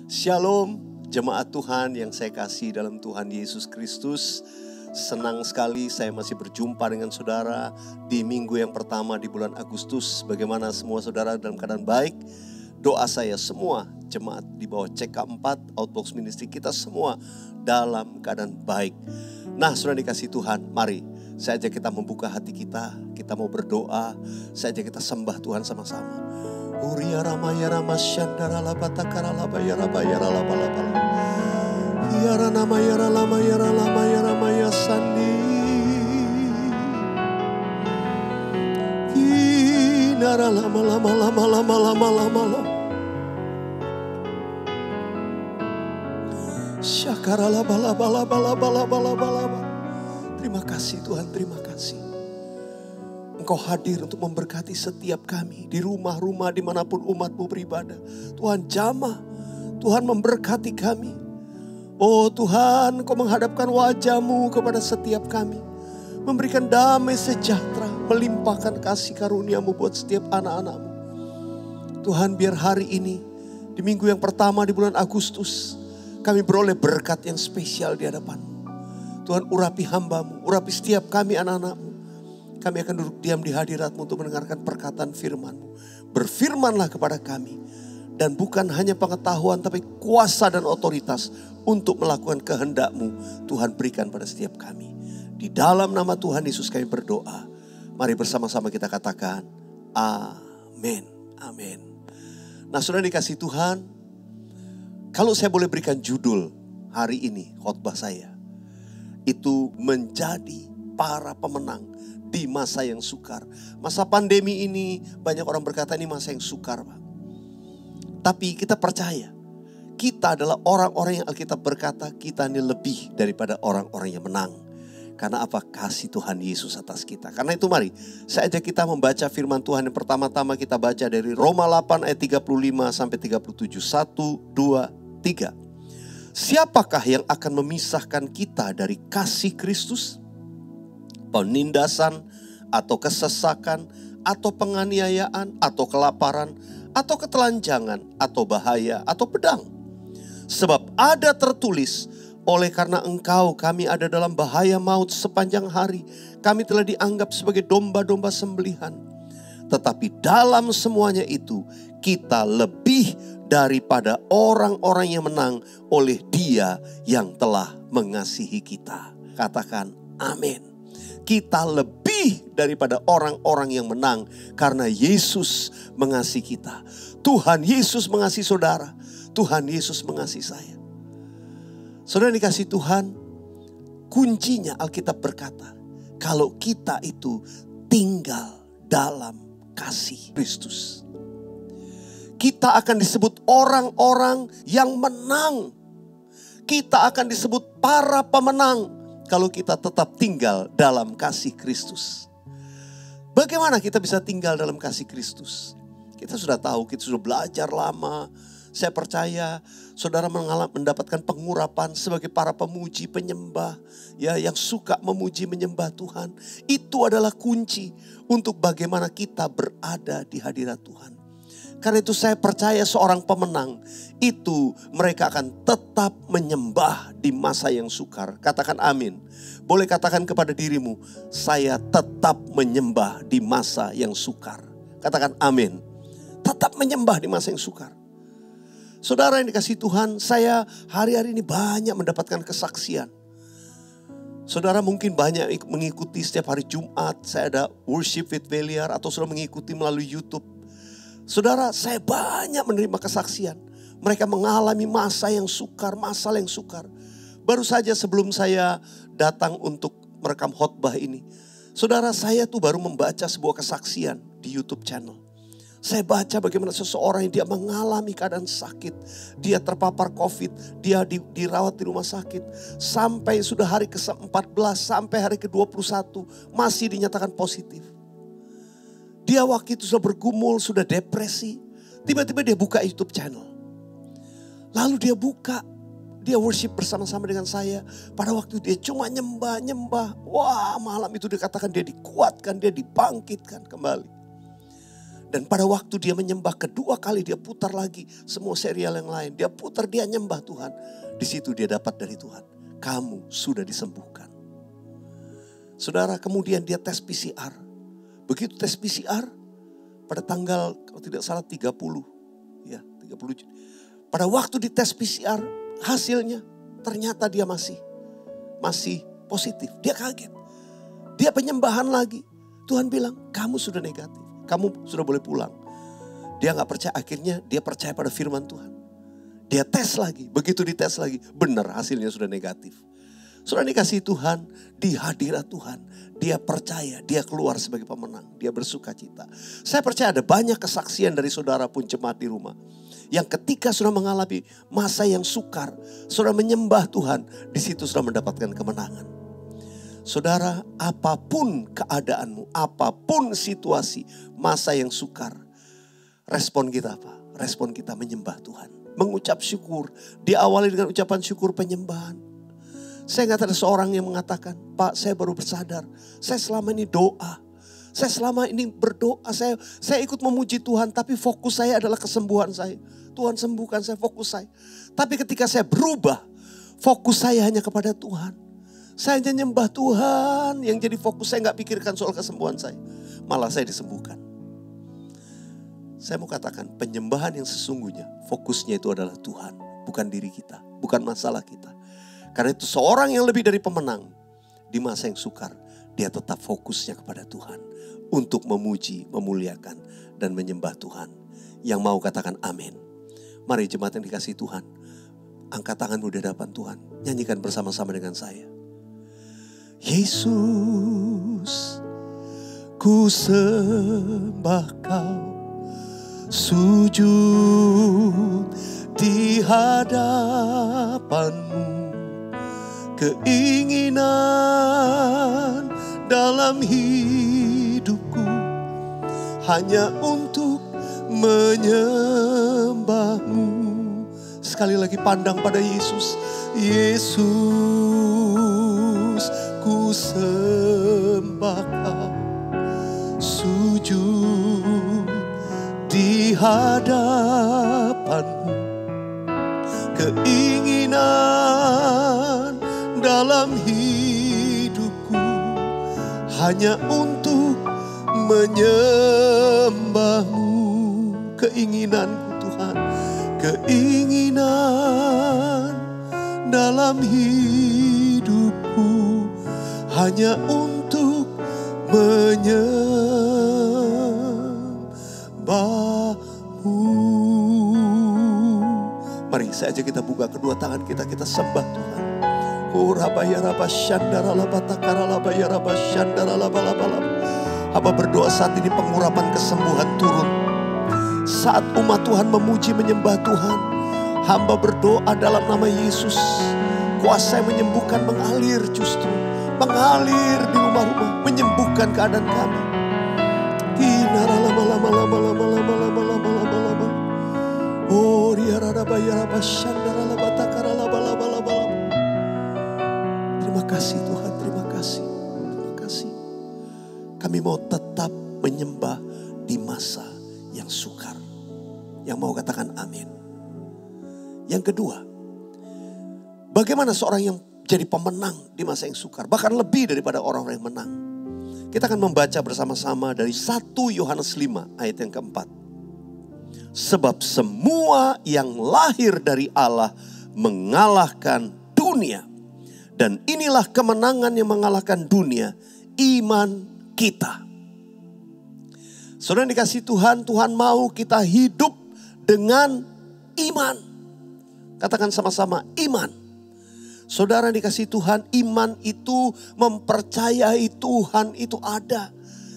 Shalom, jemaat Tuhan yang saya kasih dalam Tuhan Yesus Kristus. Senang sekali saya masih berjumpa dengan saudara di minggu yang pertama di bulan Agustus. Bagaimana semua saudara dalam keadaan baik? Doa saya semua jemaat di bawah CK4 Outbox Ministry kita semua dalam keadaan baik. Nah, saudara dikasih Tuhan, mari saya ajak kita membuka hati kita. Kita mau berdoa, saya ajak kita sembah Tuhan sama-sama. Uria ramaya ramashandara labatakara labayara bayara labalabala. Hiara namayara lamayara lamayara maya sandi. Kinara lama lama lama lama lama lama lama. Syakara labala bala bala bala bala bala. Terima kasih Tuhan, terima kasih. Engkau hadir untuk memberkati setiap kami di rumah-rumah dimanapun umat-Mu beribadah. Tuhan jamah, Tuhan memberkati kami. Oh Tuhan, Engkau menghadapkan wajah-Mu kepada setiap kami. Memberikan damai sejahtera, melimpahkan kasih karunia-Mu buat setiap anak-anak-Mu. Tuhan, biar hari ini, di minggu yang pertama di bulan Agustus, kami beroleh berkat yang spesial di hadapan-Mu. Tuhan, urapi hamba-Mu, urapi setiap kami anak-anak-Mu. Kami akan duduk diam di hadirat-Mu untuk mendengarkan perkataan firman-Mu. Berfirmanlah kepada kami. Dan bukan hanya pengetahuan tapi kuasa dan otoritas untuk melakukan kehendak-Mu. Tuhan berikan pada setiap kami. Di dalam nama Tuhan Yesus kami berdoa. Mari bersama-sama kita katakan amin. Amin. Nah, saudara dikasih Tuhan. Kalau saya boleh berikan judul hari ini khotbah saya. Itu menjadi para pemenang di masa yang sukar. Masa pandemi ini banyak orang berkata ini masa yang sukar, Pak. Tapi kita percaya, kita adalah orang-orang yang Alkitab berkata kita ini lebih daripada orang-orang yang menang. Karena apa? Kasih Tuhan Yesus atas kita. Karena itu mari, saya ajak kita membaca firman Tuhan yang pertama-tama kita baca dari Roma 8 ayat 35 sampai 37. 1, 2, 3. Siapakah yang akan memisahkan kita dari kasih Kristus? Penindasan atau kesesakan atau penganiayaan atau kelaparan atau ketelanjangan atau bahaya atau pedang. Sebab ada tertulis, oleh karena engkau kami ada dalam bahaya maut sepanjang hari. Kami telah dianggap sebagai domba-domba sembelihan. Tetapi dalam semuanya itu kita lebih daripada orang-orang yang menang oleh Dia yang telah mengasihi kita. Katakan amin. Kita lebih daripada orang-orang yang menang karena Yesus mengasihi kita. Tuhan Yesus mengasihi saudara. Tuhan Yesus mengasihi saya. Saudara dikasih Tuhan, kuncinya Alkitab berkata, kalau kita itu tinggal dalam kasih Kristus, kita akan disebut orang-orang yang menang. Kita akan disebut para pemenang. Kalau kita tetap tinggal dalam kasih Kristus. Bagaimana kita bisa tinggal dalam kasih Kristus? Kita sudah tahu, kita sudah belajar lama. Saya percaya saudara mendapatkan pengurapan sebagai para pemuji, penyembah. Ya, yang suka memuji, menyembah Tuhan. Itu adalah kunci untuk bagaimana kita berada di hadirat Tuhan. Karena itu saya percaya seorang pemenang itu mereka akan tetap menyembah di masa yang sukar. Katakan amin. Boleh katakan kepada dirimu, saya tetap menyembah di masa yang sukar. Katakan amin. Tetap menyembah di masa yang sukar. Saudara yang dikasihi Tuhan, saya hari-hari ini banyak mendapatkan kesaksian. Saudara mungkin banyak mengikuti setiap hari Jumat. Saya ada worship with Beliar atau sudah mengikuti melalui YouTube. Saudara, saya banyak menerima kesaksian. Mereka mengalami masa yang sukar, masa yang sukar. Baru saja sebelum saya datang untuk merekam khotbah ini, saudara, saya tuh baru membaca sebuah kesaksian di YouTube channel. Saya baca bagaimana seseorang yang dia mengalami keadaan sakit. Dia terpapar COVID, dia dirawat di rumah sakit. Sampai sudah hari ke-14, sampai hari ke-21 masih dinyatakan positif. Dia waktu itu sudah bergumul, sudah depresi. Tiba-tiba dia buka YouTube channel. Lalu dia worship bersama-sama dengan saya. Pada waktu dia cuma nyembah. Wah, malam itu dikatakan dia dikuatkan, dia dibangkitkan kembali. Dan pada waktu dia menyembah kedua kali, dia putar lagi semua serial yang lain. Dia putar, dia nyembah Tuhan. Di situ dia dapat dari Tuhan, kamu sudah disembuhkan. Saudara, kemudian dia tes PCR. Begitu tes PCR, pada tanggal kalau tidak salah 30. Ya, 30. Pada waktu di tes PCR, hasilnya ternyata dia masih positif. Dia kaget. Dia penyembahan lagi. Tuhan bilang, kamu sudah negatif. Kamu sudah boleh pulang. Dia gak percaya, akhirnya dia percaya pada firman Tuhan. Dia tes lagi, begitu dites lagi, benar hasilnya sudah negatif. Sudah dikasih Tuhan, di hadirat Tuhan. Dia percaya, dia keluar sebagai pemenang. Dia bersuka cita. Saya percaya ada banyak kesaksian dari saudara pun jemaat di rumah. Yang ketika sudah mengalami masa yang sukar, sudah menyembah Tuhan, di situ sudah mendapatkan kemenangan. Saudara, apapun keadaanmu, apapun situasi, masa yang sukar, respon kita apa? Respon kita menyembah Tuhan. Mengucap syukur, diawali dengan ucapan syukur penyembahan. Saya ingat ada seorang yang mengatakan, Pak, saya baru bersadar, saya selama ini doa. Saya selama ini berdoa, saya ikut memuji Tuhan, tapi fokus saya adalah kesembuhan saya. Tuhan sembuhkan saya, fokus saya. Tapi ketika saya berubah, fokus saya hanya kepada Tuhan. Saya hanya nyembah Tuhan, yang jadi fokus saya gak pikirkan soal kesembuhan saya. Malah saya disembuhkan. Saya mau katakan penyembahan yang sesungguhnya, fokusnya itu adalah Tuhan. Bukan diri kita, bukan masalah kita. Karena itu seorang yang lebih dari pemenang, di masa yang sukar, dia tetap fokusnya kepada Tuhan. Untuk memuji, memuliakan, dan menyembah Tuhan. Yang mau katakan amin. Mari jemaat yang dikasihi Tuhan, angkat tanganmu di hadapan Tuhan. Nyanyikan bersama-sama dengan saya. Yesus, ku sembah Kau, sujud di hadapan-Mu. Keinginan dalam hidupku hanya untuk menyembah-Mu. Sekali lagi pandang pada Yesus. Yesus, ku sembah Kau, sujud di hadapan-Mu. Keinginan dalam hidupku hanya untuk menyembah-Mu. Keinginanku Tuhan, keinginan dalam hidupku hanya untuk menyembah-Mu. Mari saya ajak kita buka kedua tangan kita sembah Tuhan. Hamba berdoa saat ini pengurapan kesembuhan turun. Saat umat Tuhan memuji menyembah Tuhan, hamba berdoa dalam nama Yesus. Kuasa yang menyembuhkan mengalir justru. Mengalir di rumah-rumah, menyembuhkan keadaan kami. Terima kasih Tuhan, terima kasih. Terima kasih. Kami mau tetap menyembah di masa yang sukar. Yang mau katakan amin. Yang kedua, bagaimana seorang yang jadi pemenang di masa yang sukar, bahkan lebih daripada orang-orang yang menang. Kita akan membaca bersama-sama dari 1 Yohanes 5 ayat yang keempat. Sebab semua yang lahir dari Allah mengalahkan dunia. Dan inilah kemenangan yang mengalahkan dunia, iman kita. Saudara yang dikasihi Tuhan, Tuhan mau kita hidup dengan iman. Katakan sama-sama iman. Saudara yang dikasihi Tuhan, iman itu mempercayai Tuhan itu ada.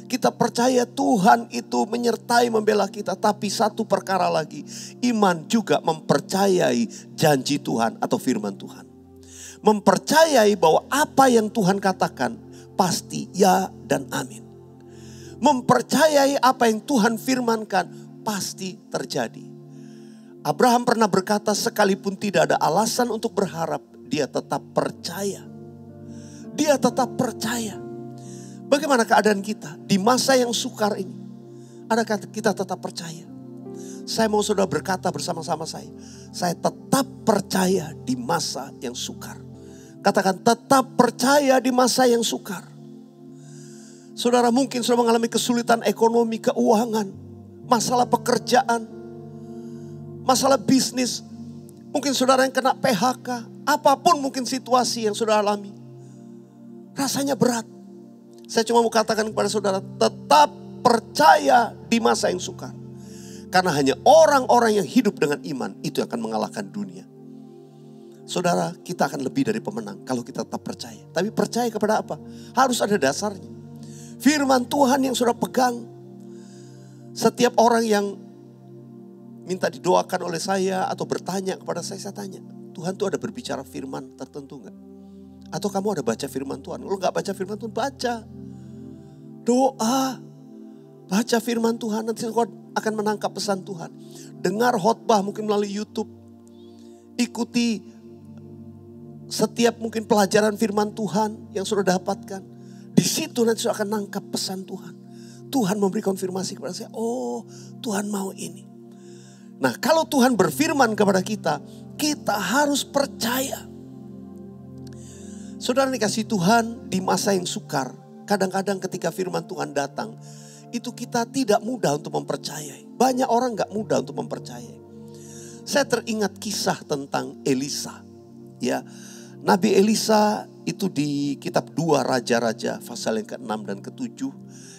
Kita percaya Tuhan itu menyertai membela kita. Tapi satu perkara lagi, iman juga mempercayai janji Tuhan atau firman Tuhan. Mempercayai bahwa apa yang Tuhan katakan pasti ya dan amin. Mempercayai apa yang Tuhan firmankan pasti terjadi. Abraham pernah berkata, sekalipun tidak ada alasan untuk berharap, dia tetap percaya. Dia tetap percaya. Bagaimana keadaan kita di masa yang sukar ini? Adakah kita tetap percaya? Saya mau saudara berkata bersama-sama saya tetap percaya di masa yang sukar. Katakan tetap percaya di masa yang sukar. Saudara mungkin sudah mengalami kesulitan ekonomi, keuangan, masalah pekerjaan, masalah bisnis. Mungkin saudara yang kena PHK, apapun mungkin situasi yang saudara alami. Rasanya berat. Saya cuma mau katakan kepada saudara, tetap percaya di masa yang sukar. Karena hanya orang-orang yang hidup dengan iman itu akan mengalahkan dunia. Saudara, kita akan lebih dari pemenang kalau kita tetap percaya. Tapi percaya kepada apa? Harus ada dasarnya. Firman Tuhan yang saudara pegang. Setiap orang yang minta didoakan oleh saya atau bertanya kepada saya tanya. Tuhan tuh ada berbicara firman tertentu enggak? Atau kamu ada baca firman Tuhan? Kalau enggak baca firman Tuhan, baca. Doa. Baca firman Tuhan, nanti kau akan menangkap pesan Tuhan. Dengar khotbah mungkin melalui YouTube. Ikuti setiap mungkin pelajaran firman Tuhan yang sudah dapatkan. Di situ nanti sudah akan nangkap pesan Tuhan. Tuhan memberi konfirmasi kepada saya. Oh, Tuhan mau ini. Nah, kalau Tuhan berfirman kepada kita, kita harus percaya. Saudara dikasih Tuhan di masa yang sukar. Kadang-kadang ketika firman Tuhan datang, itu kita tidak mudah untuk mempercayai. Banyak orang gak mudah untuk mempercayai. Saya teringat kisah tentang Elisa. Ya, Nabi Elisa itu di kitab 2 Raja-Raja pasal yang ke-6 dan ke-7.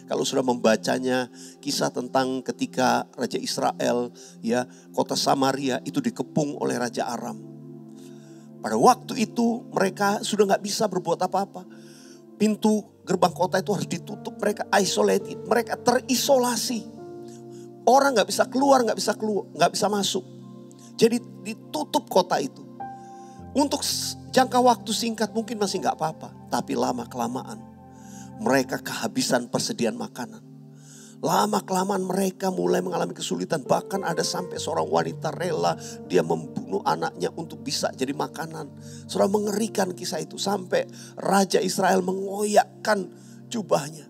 Kalau sudah membacanya, kisah tentang ketika Raja Israel, ya, kota Samaria itu dikepung oleh Raja Aram. Pada waktu itu mereka sudah gak bisa berbuat apa-apa. Pintu gerbang kota itu harus ditutup, mereka isolated, mereka terisolasi. Orang gak bisa keluar, gak bisa masuk. Jadi ditutup kota itu. Untuk jangka waktu singkat mungkin masih gak apa-apa. Tapi lama-kelamaan mereka kehabisan persediaan makanan. Lama-kelamaan mereka mulai mengalami kesulitan. Bahkan ada sampai seorang wanita rela dia membunuh anaknya untuk bisa jadi makanan. Saudara, mengerikan kisah itu. Sampai Raja Israel mengoyakkan jubahnya.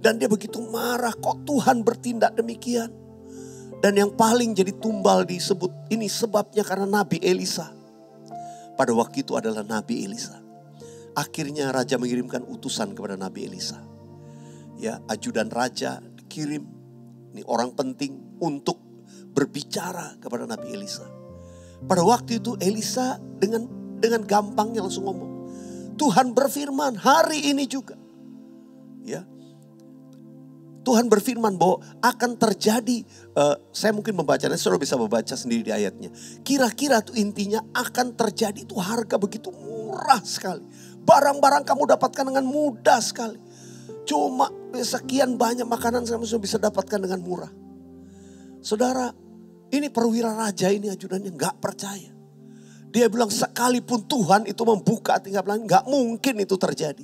Dan dia begitu marah, kok Tuhan bertindak demikian. Dan yang paling jadi tumbal disebut ini sebabnya karena Nabi Elisa. Pada waktu itu adalah Nabi Elisa. Akhirnya raja mengirimkan utusan kepada Nabi Elisa. Ya, ajudan raja kirim ini orang penting untuk berbicara kepada Nabi Elisa. Pada waktu itu Elisa dengan gampangnya langsung ngomong, Tuhan berfirman hari ini juga. Ya. Tuhan berfirman bahwa akan terjadi, saya mungkin membacanya, saudara bisa membaca sendiri di ayatnya. Kira-kira tuh intinya akan terjadi itu harga begitu murah sekali. Barang-barang kamu dapatkan dengan mudah sekali. Cuma sekian banyak makanan kamu sudah bisa dapatkan dengan murah. Saudara, ini perwira raja ini ajudannya gak percaya. Dia bilang sekalipun Tuhan itu membuka tingkap langit, gak mungkin itu terjadi.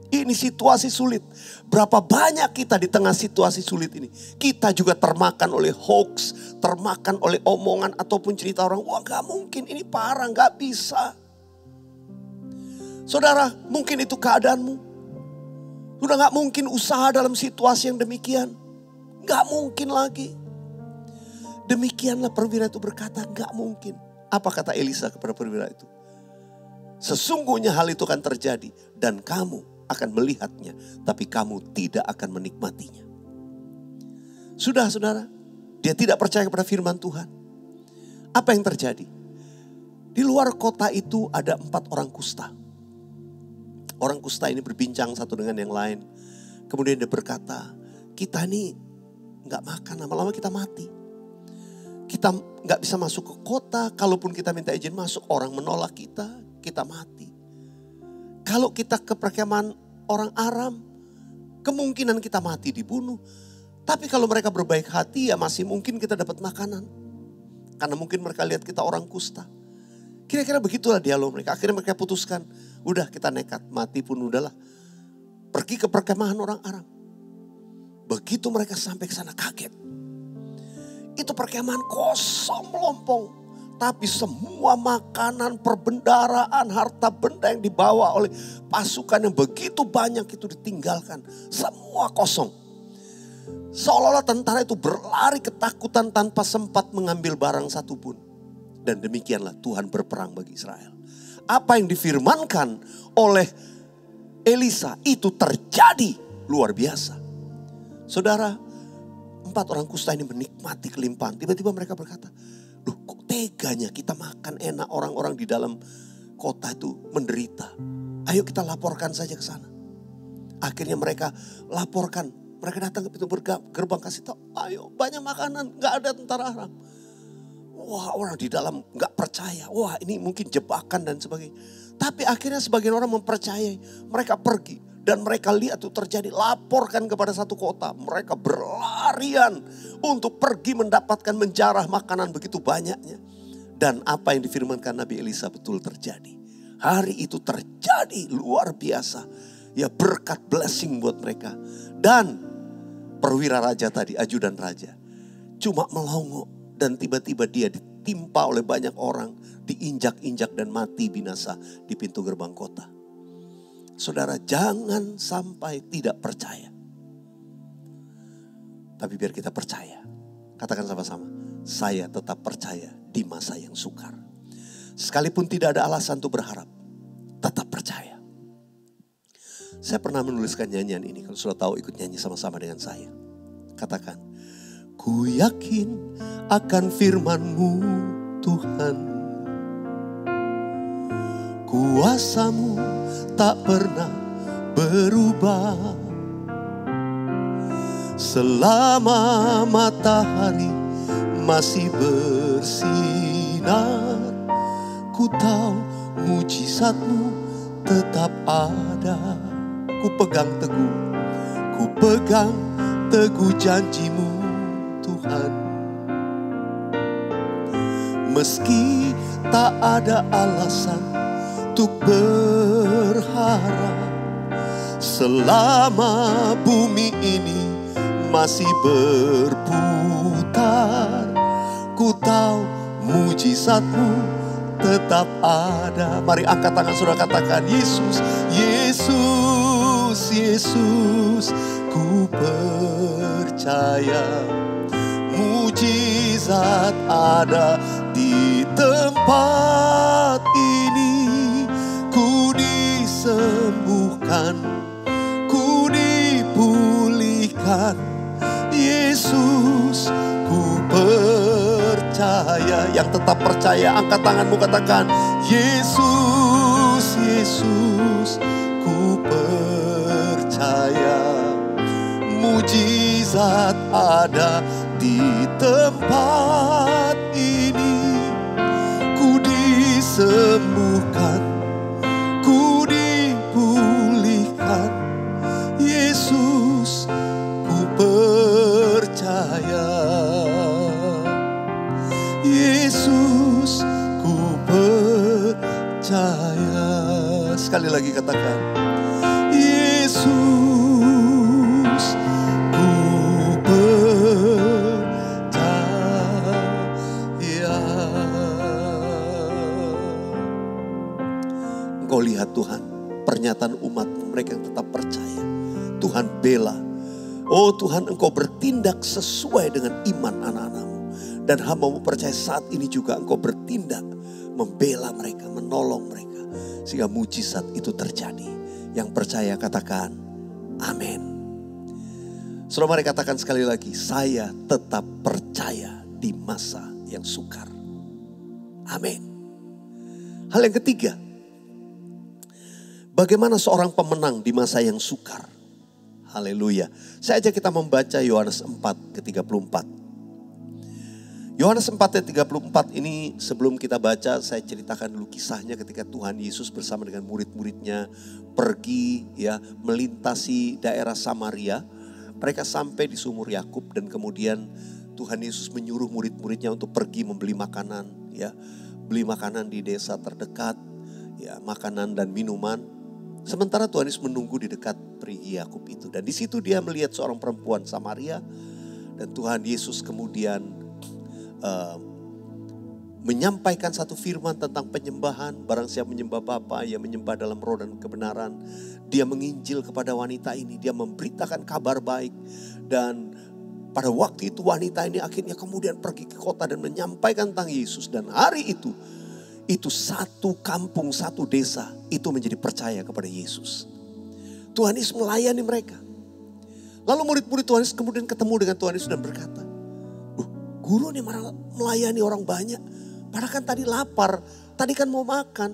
Ini situasi sulit. Berapa banyak kita di tengah situasi sulit ini. Kita juga termakan oleh hoax, termakan oleh omongan ataupun cerita orang. Wah gak mungkin, ini parah, gak bisa. Saudara, mungkin itu keadaanmu. Sudah gak mungkin usaha dalam situasi yang demikian. Gak mungkin lagi. Demikianlah perwira itu berkata, gak mungkin. Apa kata Elisa kepada perwira itu? Sesungguhnya hal itu akan terjadi. Dan kamu akan melihatnya. Tapi kamu tidak akan menikmatinya. Sudah saudara. Dia tidak percaya kepada firman Tuhan. Apa yang terjadi? Di luar kota itu ada 4 orang kusta. Orang kusta ini berbincang satu dengan yang lain. Kemudian dia berkata, kita ini gak makan, lama-lama kita mati. Kita gak bisa masuk ke kota, kalaupun kita minta izin masuk, orang menolak kita mati. Kalau kita ke perkemahan orang Aram, kemungkinan kita mati dibunuh. Tapi kalau mereka berbaik hati ya masih mungkin kita dapat makanan. Karena mungkin mereka lihat kita orang kusta. Kira-kira begitulah dialog mereka. Akhirnya mereka putuskan, udah kita nekat, mati pun udahlah. Pergi ke perkemahan orang Aram. Begitu mereka sampai ke sana kaget. Itu perkemahan kosong melompong. Tapi semua makanan, perbendaraan, harta benda yang dibawa oleh pasukan yang begitu banyak itu ditinggalkan. Semua kosong. Seolah-olah tentara itu berlari ketakutan tanpa sempat mengambil barang satupun. Dan demikianlah Tuhan berperang bagi Israel. Apa yang difirmankan oleh Elisa itu terjadi luar biasa. Saudara, 4 orang kusta ini menikmati kelimpahan. Tiba-tiba mereka berkata, "Loh, kok teganya kita makan enak, orang-orang di dalam kota itu menderita. Ayo kita laporkan saja ke sana." Akhirnya mereka laporkan. Mereka datang ke pintu gerbang kasih tahu, "Ayo banyak makanan, gak ada tentara Aram." Wah, orang di dalam gak percaya. Wah, ini mungkin jebakan dan sebagainya. Tapi akhirnya sebagian orang mempercayai. Mereka pergi dan mereka lihat itu terjadi. Laporkan kepada satu kota. Mereka berlarian untuk pergi mendapatkan menjarah makanan begitu banyaknya. Dan apa yang difirmankan Nabi Elisa betul terjadi. Hari itu terjadi luar biasa. Ya, berkat blessing buat mereka. Dan perwira raja tadi, ajudan raja, cuma melongo. Dan tiba-tiba dia ditimpa oleh banyak orang, diinjak-injak dan mati binasa di pintu gerbang kota. Saudara, jangan sampai tidak percaya. Tapi biar kita percaya. Katakan sama-sama, saya tetap percaya di masa yang sukar. Sekalipun tidak ada alasan untuk berharap, tetap percaya. Saya pernah menuliskan nyanyian ini, kalau sudah tahu ikut nyanyi sama-sama dengan saya. Katakan, ku yakin akan firman-Mu Tuhan. Kuasa-Mu tak pernah berubah. Selama matahari masih bersinar, ku tahu mujizat-Mu tetap ada. Ku pegang teguh janji-Mu Tuhan. Meski tak ada alasan untuk berharap, selama bumi ini masih berputar, ku tahu mujizat-Mu tetap ada. Mari angkat tangan saudara, katakan, Yesus, Yesus, Yesus, ku percaya mujizat ada di tempat ini. Ku disembuhkan, ku dipulihkan. Yesus, ku percaya. Yang tetap percaya, angkat tanganmu, katakan, Yesus, Yesus, ku percaya mujizat ada di tempat ini. Ku disembuhkan, ku dipulihkan. Yesus, ku percaya. Yesus, ku percaya. Sekali lagi katakan, Yesus, ku percaya. Engkau lihat Tuhan, pernyataan umat mereka yang tetap percaya. Tuhan bela. Oh Tuhan, Engkau bertindak sesuai dengan iman anak-anak-Mu. Dan hamba-Mu percaya saat ini juga Engkau bertindak membela mereka, menolong mereka. Sehingga mujizat itu terjadi. Yang percaya katakan amin. Saudara, mari katakan sekali lagi, saya tetap percaya di masa yang sukar. Amin. Hal yang ketiga, bagaimana seorang pemenang di masa yang sukar? Haleluya. Saya ajak kita membaca Yohanes 4 ke 34. Yohanes 4 ayat 34 ini sebelum kita baca, saya ceritakan dulu kisahnya ketika Tuhan Yesus bersama dengan murid-muridnya pergi ya melintasi daerah Samaria. Mereka sampai di sumur Yakub dan kemudian Tuhan Yesus menyuruh murid-muridnya untuk pergi membeli makanan ya. Beli makanan di desa terdekat ya, makanan dan minuman. Sementara Tuhan Yesus menunggu di dekat perigi Yakub itu, dan di situ dia melihat seorang perempuan Samaria dan Tuhan Yesus kemudian menyampaikan satu firman tentang penyembahan. Barang siapa menyembah Bapa, ia menyembah dalam roh dan kebenaran. Dia menginjil kepada wanita ini, dia memberitakan kabar baik. Dan Pada waktu itu wanita ini akhirnya kemudian pergi ke kota dan menyampaikan tentang Yesus. Dan hari itu satu kampung, satu desa itu menjadi percaya kepada Yesus. Tuhan Yesus melayani mereka. Lalu murid-murid Tuhan Yesus kemudian ketemu dengan Tuhan Yesus dan berkata, guru ini malah melayani orang banyak. Padahal kan tadi lapar, tadi kan mau makan.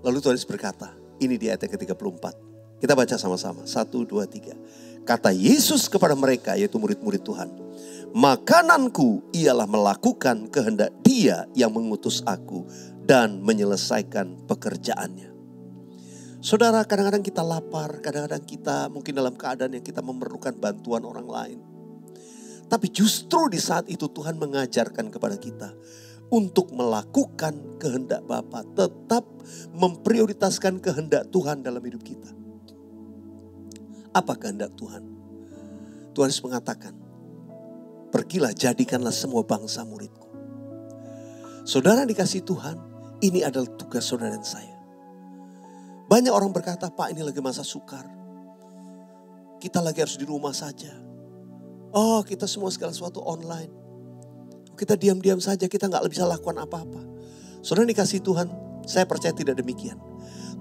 Lalu Tuhan Yesus berkata, ini di ayat ke-34. Kita baca sama-sama, 1, 2, 3. Kata Yesus kepada mereka, yaitu murid-murid Tuhan, makananku ialah melakukan kehendak Dia yang mengutus aku dan menyelesaikan pekerjaannya. Saudara, kadang-kadang kita lapar, kadang-kadang kita mungkin dalam keadaan yang kita memerlukan bantuan orang lain. Tapi justru di saat itu Tuhan mengajarkan kepada kita untuk melakukan kehendak Bapa, tetap memprioritaskan kehendak Tuhan dalam hidup kita. Apa kehendak Tuhan? Tuhan Yesus mengatakan, pergilah jadikanlah semua bangsa muridku. Saudara dikasih Tuhan, ini adalah tugas saudara dan saya. Banyak orang berkata, Pak ini lagi masa sukar. Kita lagi harus di rumah saja. Oh kita semua segala sesuatu online. Kita diam-diam saja, kita gak bisa lakukan apa-apa. Saudara dikasih Tuhan, saya percaya tidak demikian.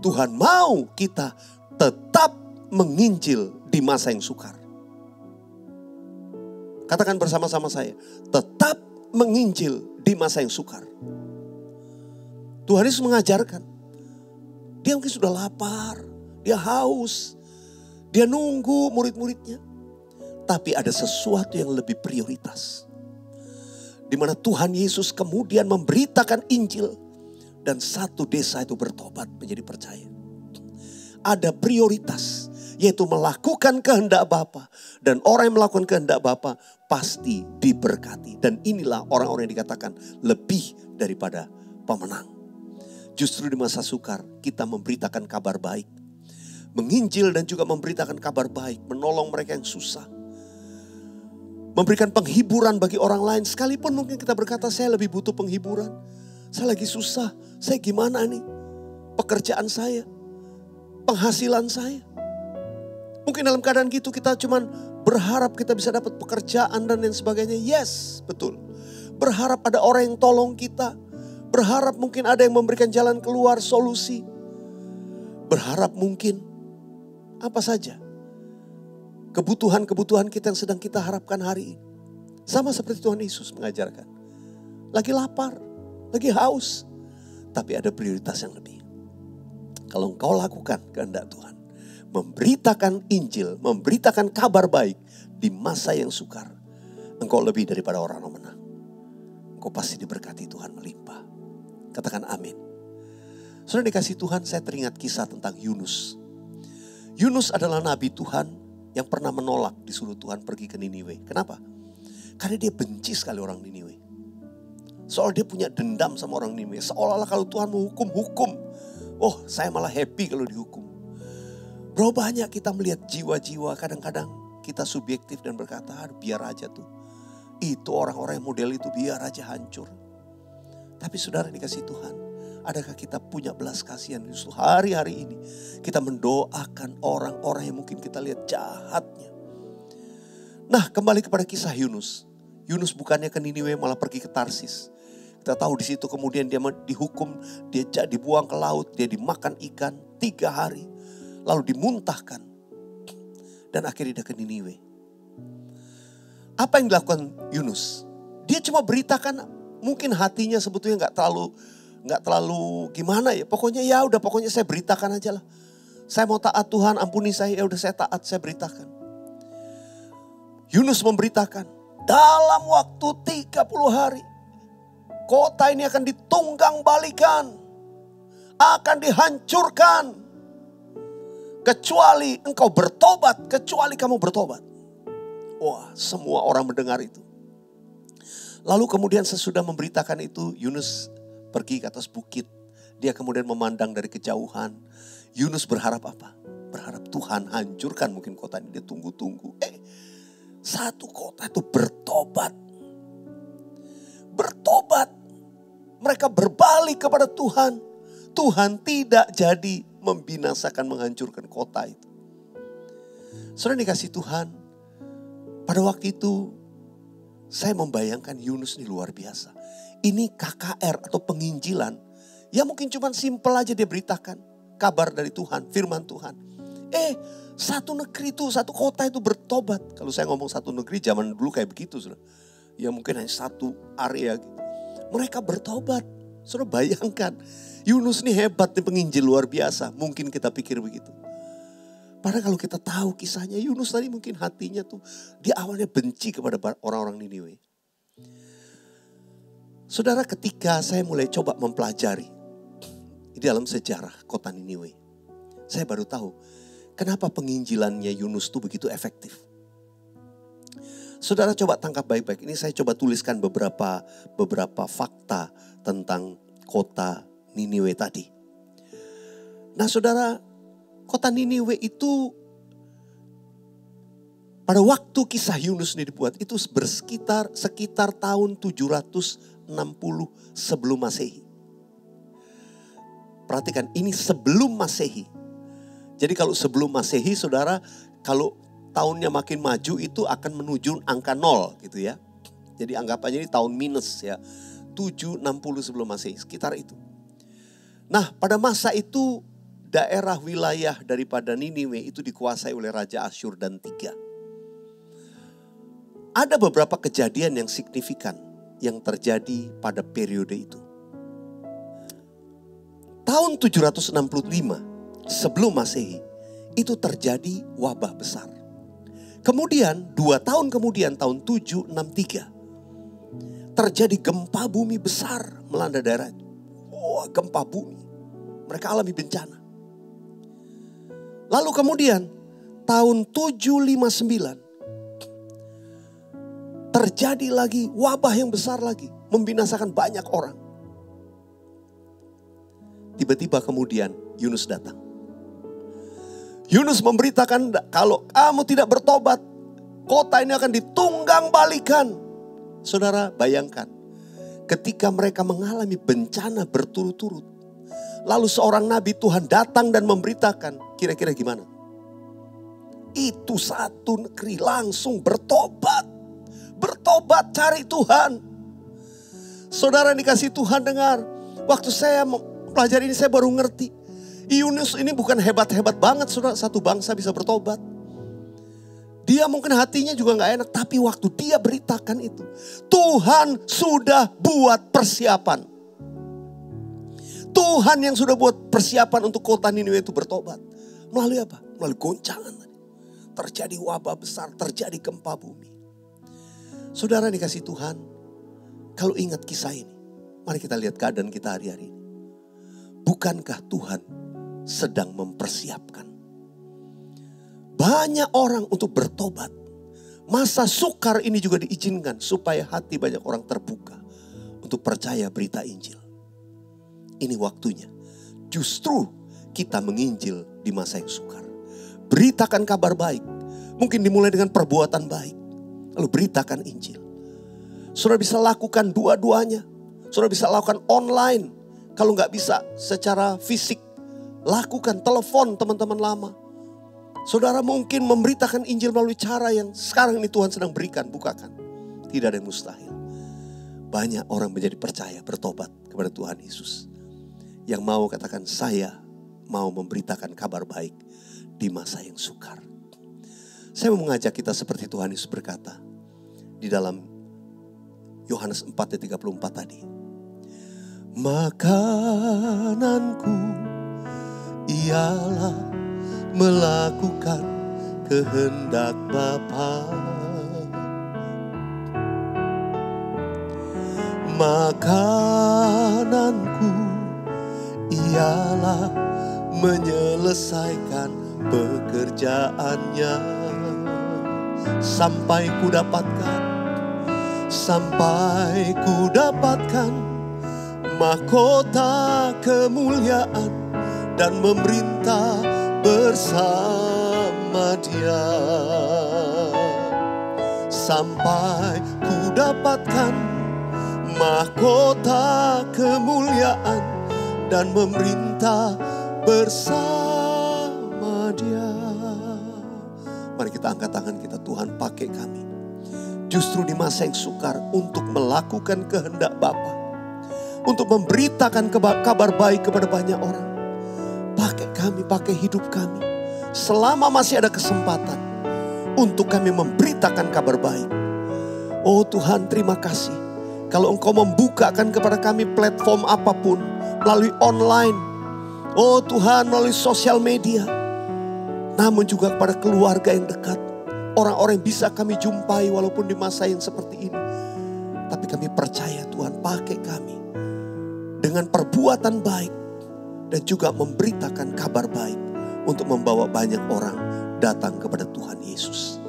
Tuhan mau kita tetap menginjil di masa yang sukar. Katakan bersama-sama saya, tetap menginjil di masa yang sukar. Tuhan Yesus mengajarkan, dia mungkin sudah lapar, dia haus, dia nunggu murid-muridnya. Tapi ada sesuatu yang lebih prioritas. Di mana Tuhan Yesus kemudian memberitakan Injil dan satu desa itu bertobat menjadi percaya. Ada prioritas, yaitu melakukan kehendak Bapa, dan orang yang melakukan kehendak Bapa pasti diberkati. Dan inilah orang-orang yang dikatakan lebih daripada pemenang. Justru di masa sukar kita memberitakan kabar baik, menginjil dan juga memberitakan kabar baik, menolong mereka yang susah, memberikan penghiburan bagi orang lain. Sekalipun mungkin kita berkata saya lebih butuh penghiburan, saya lagi susah, saya gimana nih pekerjaan saya, penghasilan saya. Mungkin dalam keadaan gitu kita cuman berharap kita bisa dapat pekerjaan dan lain sebagainya. Yes, betul. Berharap ada orang yang tolong kita. Berharap mungkin ada yang memberikan jalan keluar, solusi. Berharap mungkin apa saja kebutuhan-kebutuhan kita yang sedang kita harapkan hari ini. Sama seperti Tuhan Yesus mengajarkan. Lagi lapar, lagi haus. Tapi ada prioritas yang lebih. Kalau engkau lakukan kehendak Tuhan, memberitakan Injil, memberitakan kabar baik di masa yang sukar, engkau lebih daripada orang yang menang. Engkau pasti diberkati Tuhan melimpah. Katakan amin. Saudara dikasih Tuhan, saya teringat kisah tentang Yunus. Yunus adalah nabi Tuhan yang pernah menolak disuruh Tuhan pergi ke Niniwe. Kenapa? Karena dia benci sekali orang Niniwe. Soalnya dia punya dendam sama orang Niniwe. Seolah-olah kalau Tuhan mau hukum. Oh, saya malah happy kalau dihukum. Berapa banyak kita melihat jiwa-jiwa, kadang-kadang kita subjektif dan berkata, biar aja tuh. Itu orang-orang yang model itu biar aja hancur. Tapi saudara dikasih Tuhan, adakah kita punya belas kasihan justru hari-hari ini kita mendoakan orang-orang yang mungkin kita lihat jahatnya. Nah, kembali kepada kisah Yunus. Yunus bukannya ke Niniwe malah pergi ke Tarsis. Kita tahu di situ kemudian dia dihukum, dia dibuang ke laut, dia dimakan ikan 3 hari. Lalu dimuntahkan. Dan akhirnya dia ke Niniwe. Apa yang dilakukan Yunus? Dia cuma beritakan, mungkin hatinya sebetulnya nggak terlalu gimana ya. Pokoknya pokoknya saya beritakan aja lah. Saya mau taat Tuhan, ampuni saya, ya udah saya taat, saya beritakan. Yunus memberitakan, dalam waktu 30 hari, kota ini akan ditunggang balikan, akan dihancurkan. Kecuali engkau bertobat, kecuali kamu bertobat. Wah, semua orang mendengar itu. Lalu kemudian sesudah memberitakan itu, Yunus pergi ke atas bukit. Dia kemudian memandang dari kejauhan. Yunus berharap apa? Berharap Tuhan hancurkan mungkin kota ini. Dia tunggu-tunggu. Satu kota itu bertobat. Bertobat. Mereka berbalik kepada Tuhan. Tuhan tidak jadi membinasakan, menghancurkan kota itu. Saudara dikasih Tuhan, Pada waktu itu saya membayangkan Yunus ini luar biasa. Ini KKR atau penginjilan. Ya mungkin cuma simpel aja dia beritakan kabar dari Tuhan, firman Tuhan. Satu negeri itu, satu kota itu bertobat. Kalau saya ngomong satu negeri zaman dulu kayak begitu. Saudara. Ya mungkin hanya satu area gitu. Mereka bertobat. Saudara bayangkan. Yunus ini hebat nih, penginjil luar biasa. Mungkin kita pikir begitu. Padahal kalau kita tahu kisahnya, Yunus tadi mungkin hatinya tuh, dia awalnya benci kepada orang-orang Niniwe. Saudara, ketika saya mulai coba mempelajari di dalam sejarah kota Niniwe, saya baru tahu kenapa penginjilannya Yunus tuh begitu efektif. Saudara coba tangkap baik-baik, ini saya coba tuliskan beberapa fakta tentang kota Niniwe tadi. Nah saudara, kota Niniwe itu pada waktu kisah Yunus ini dibuat itu sekitar tahun 760 sebelum Masehi. Perhatikan, ini sebelum Masehi. Jadi kalau sebelum Masehi, saudara, kalau tahunnya makin maju itu akan menuju angka 0 gitu ya. Jadi anggapannya ini tahun minus ya. 760 sebelum Masehi, sekitar itu. Nah, pada masa itu daerah wilayah daripada Niniwe itu dikuasai oleh Raja Asyur dan 3. Ada beberapa kejadian yang signifikan yang terjadi pada periode itu. Tahun 765 sebelum Masehi itu terjadi wabah besar. Kemudian 2 tahun kemudian tahun 763 terjadi gempa bumi besar melanda daerah itu. Gempa bumi. Mereka alami bencana. Lalu kemudian tahun 759 terjadi lagi wabah yang besar lagi. Membinasakan banyak orang. Tiba-tiba kemudian Yunus datang. Yunus memberitakan kalau kamu tidak bertobat, kota ini akan ditunggang balikan. Saudara bayangkan, ketika mereka mengalami bencana berturut-turut, lalu seorang nabi Tuhan datang dan memberitakan, kira-kira gimana? Itu satu negeri langsung bertobat. Bertobat cari Tuhan. Saudara dikasih Tuhan dengar. Waktu saya mempelajari ini saya baru ngerti. Yunus ini bukan hebat-hebat banget saudara. Satu bangsa bisa bertobat. Dia mungkin hatinya juga gak enak. Tapi waktu dia beritakan itu. Tuhan sudah buat persiapan. Tuhan yang sudah buat persiapan untuk kota Niniwe itu bertobat. Melalui apa? Melalui goncangan tadi. Terjadi wabah besar, terjadi gempa bumi. Saudara dikasih Tuhan, kalau ingat kisah ini, mari kita lihat keadaan kita hari-hari ini. Bukankah Tuhan sedang mempersiapkan banyak orang untuk bertobat? Masa sukar ini juga diizinkan supaya hati banyak orang terbuka untuk percaya berita Injil. Ini waktunya. Justru kita menginjil di masa yang sukar. Beritakan kabar baik. Mungkin dimulai dengan perbuatan baik. Lalu beritakan Injil. Saudara bisa lakukan dua-duanya. Saudara bisa lakukan online. Kalau nggak bisa secara fisik. Lakukan telepon teman-teman lama. Saudara mungkin memberitakan Injil melalui cara yang sekarang ini Tuhan sedang berikan. Bukakan. Tidak ada yang mustahil. Banyak orang menjadi percaya, bertobat kepada Tuhan Yesus. Yang mau katakan, saya mau memberitakan kabar baik di masa yang sukar. Saya mau mengajak kita seperti Tuhan Yesus berkata di dalam Yohanes 4:34 tadi. Makananku ialah melakukan kehendak Bapa. Makananku ialah menyelesaikan pekerjaannya. Sampai ku dapatkan mahkota kemuliaan dan memerintah bersama Dia. Sampai ku dapatkan mahkota kemuliaan dan memerintah bersama Dia. Mari kita angkat tangan kita, Tuhan pakai kami. justru di masa yang sukar untuk melakukan kehendak Bapa, untuk memberitakan kabar baik kepada banyak orang. Pakai kami, pakai hidup kami, selama masih ada kesempatan untuk kami memberitakan kabar baik. Oh Tuhan, terima kasih. Kalau Engkau membukakan kepada kami platform apapun, melalui online, oh Tuhan, melalui sosial media, namun juga kepada keluarga yang dekat, orang-orang yang bisa kami jumpai walaupun di masa yang seperti ini. Tapi kami percaya Tuhan, pakai kami dengan perbuatan baik dan juga memberitakan kabar baik untuk membawa banyak orang datang kepada Tuhan Yesus.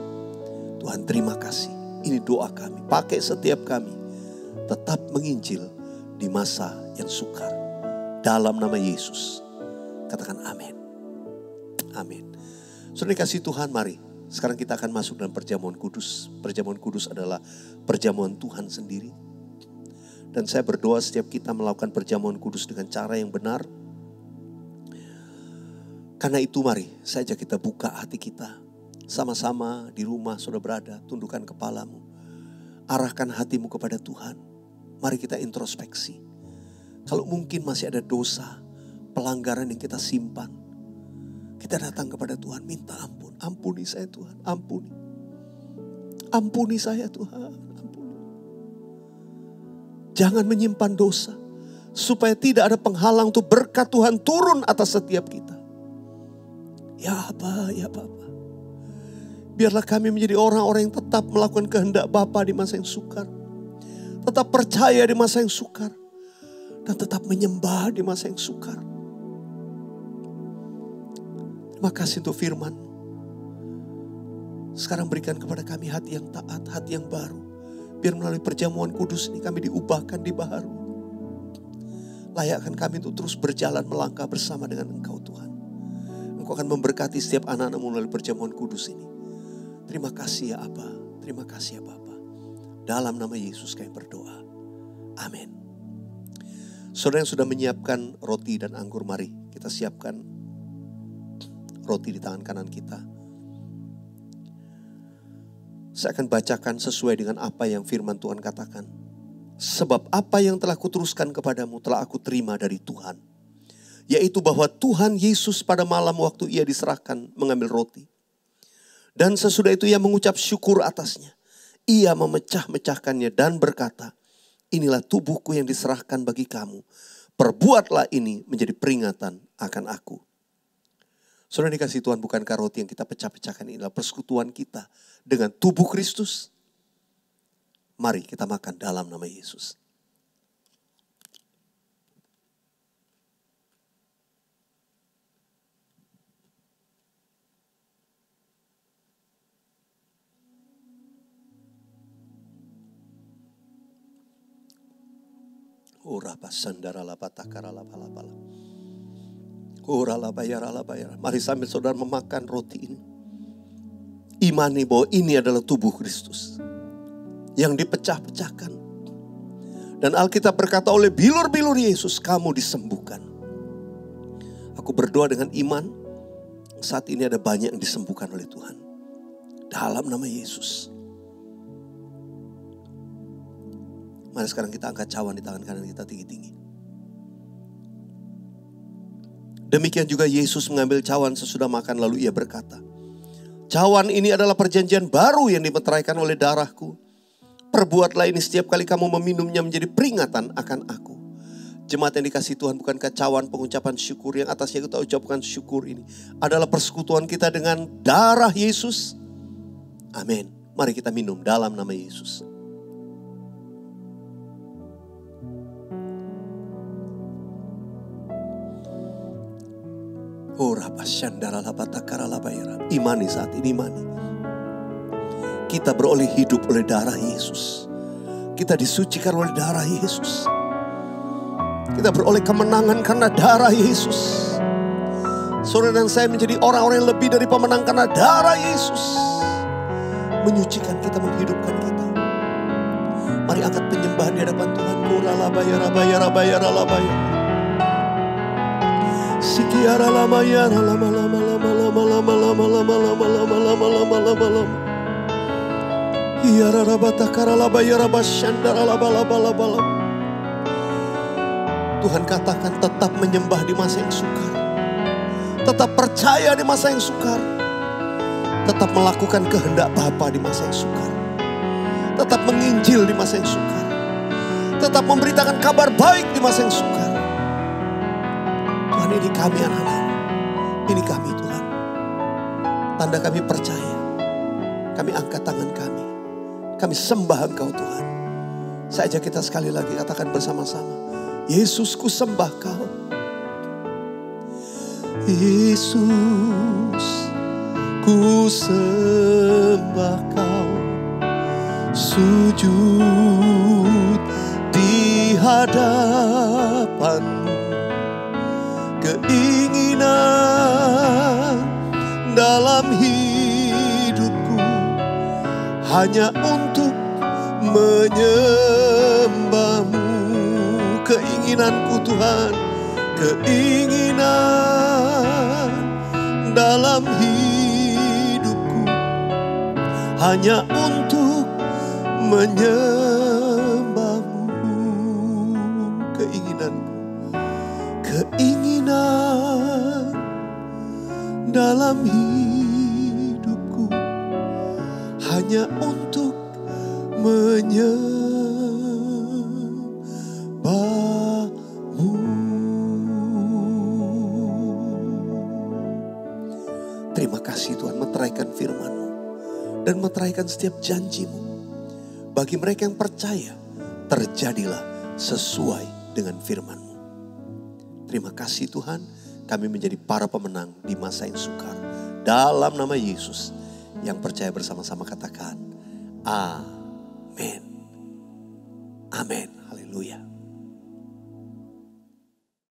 Tuhan, terima kasih. Ini doa kami. Pakai setiap kami tetap menginjil di masa yang sukar. Dalam nama Yesus. Katakan amin. Amin. Saudara kasih Tuhan, mari. Sekarang kita akan masuk dalam perjamuan kudus. Perjamuan kudus adalah perjamuan Tuhan sendiri. Dan saya berdoa setiap kita melakukan perjamuan kudus dengan cara yang benar. Karena itu mari saja kita buka hati kita. Sama-sama di rumah saudara berada, tundukkan kepalamu. Arahkan hatimu kepada Tuhan. Mari kita introspeksi. Kalau mungkin masih ada dosa, pelanggaran yang kita simpan, kita datang kepada Tuhan, minta ampun. Ampuni saya Tuhan, ampuni. Ampuni saya Tuhan, ampuni. Jangan menyimpan dosa, supaya tidak ada penghalang untuk berkat Tuhan turun atas setiap kita. Ya Bapa, ya Bapa. Biarlah kami menjadi orang-orang yang tetap melakukan kehendak Bapa di masa yang sukar. Tetap percaya di masa yang sukar. Dan tetap menyembah di masa yang sukar. Terima kasih untuk firman. Sekarang berikan kepada kami hati yang taat, hati yang baru. Biar melalui perjamuan kudus ini kami diubahkan, dibaharui. Layakkan kami untuk terus berjalan melangkah bersama dengan Engkau Tuhan. Engkau akan memberkati setiap anak-anak-Mu melalui perjamuan kudus ini. Terima kasih ya Aba, terima kasih ya Bapa. Dalam nama Yesus kami berdoa. Amin. Saudara yang sudah menyiapkan roti dan anggur, mari kita siapkan roti di tangan kanan kita. Saya akan bacakan sesuai dengan apa yang firman Tuhan katakan. Sebab apa yang telah kuteruskan kepadamu telah aku terima dari Tuhan. Yaitu bahwa Tuhan Yesus pada malam waktu ia diserahkan mengambil roti. Dan sesudah itu ia mengucap syukur atasnya. Ia memecah-mecahkannya dan berkata, inilah tubuhku yang diserahkan bagi kamu. Perbuatlah ini menjadi peringatan akan aku. Saudara dikasih Tuhan, bukankah roti yang kita pecah-pecahkan ini adalah persekutuan kita dengan tubuh Kristus? Mari kita makan dalam nama Yesus. Mari sambil saudara memakan roti ini, imani bahwa ini adalah tubuh Kristus yang dipecah-pecahkan. Dan Alkitab berkata, oleh bilur-bilur Yesus kamu disembuhkan. Aku berdoa dengan iman, saat ini ada banyak yang disembuhkan oleh Tuhan. Dalam nama Yesus. Mari sekarang kita angkat cawan di tangan kanan kita tinggi-tinggi. Demikian juga Yesus mengambil cawan sesudah makan, lalu ia berkata, cawan ini adalah perjanjian baru yang dimeteraikan oleh darahku. Perbuatlah ini setiap kali kamu meminumnya menjadi peringatan akan aku. Jemaat yang dikasihi Tuhan, bukankah cawan pengucapan syukur yang atasnya kita ucapkan syukur ini adalah persekutuan kita dengan darah Yesus? Amin. Mari kita minum dalam nama Yesus. Imani saat ini, imani. Kita beroleh hidup oleh darah Yesus. Kita disucikan oleh darah Yesus. Kita beroleh kemenangan karena darah Yesus. Saudara dan saya menjadi orang-orang yang lebih dari pemenang karena darah Yesus. Menyucikan kita, menghidupkan kita. Mari angkat penyembahan di hadapan Tuhan. Sikiara lama ya lama lama lama lama lama lama lama lama lama lama lama lama lama. Tuhan katakan tetap menyembah di masa yang sukar. Tetap percaya di masa yang sukar. Tetap melakukan kehendak Bapa di masa yang sukar. Tetap menginjil di masa yang sukar. Tetap memberitakan kabar baik di masa yang sukar. Tuhan, ini kami anak-anak. Ini kami Tuhan. Tanda kami percaya. Kami angkat tangan kami. Kami sembah Engkau Tuhan. Saya ajak kita sekali lagi katakan bersama-sama. Yesus, ku sembah Kau. Yesus, ku sembah Kau. Sujud di hadapan-Mu. Keinginan dalam hidupku hanya untuk menyembah-Mu. Keinginanku Tuhan, keinginan dalam hidupku hanya untuk menyembah-Mu. Keinginan dalam hidupku hanya untuk menyembah-Mu. Terima kasih Tuhan, meteraikan firman-Mu dan meteraikan setiap janji-Mu. Bagi mereka yang percaya, terjadilah sesuai dengan firman-Mu. Terima kasih Tuhan, kami menjadi para pemenang di masa yang sukar. Dalam nama Yesus, yang percaya bersama-sama katakan, Amin. Amin. Haleluya.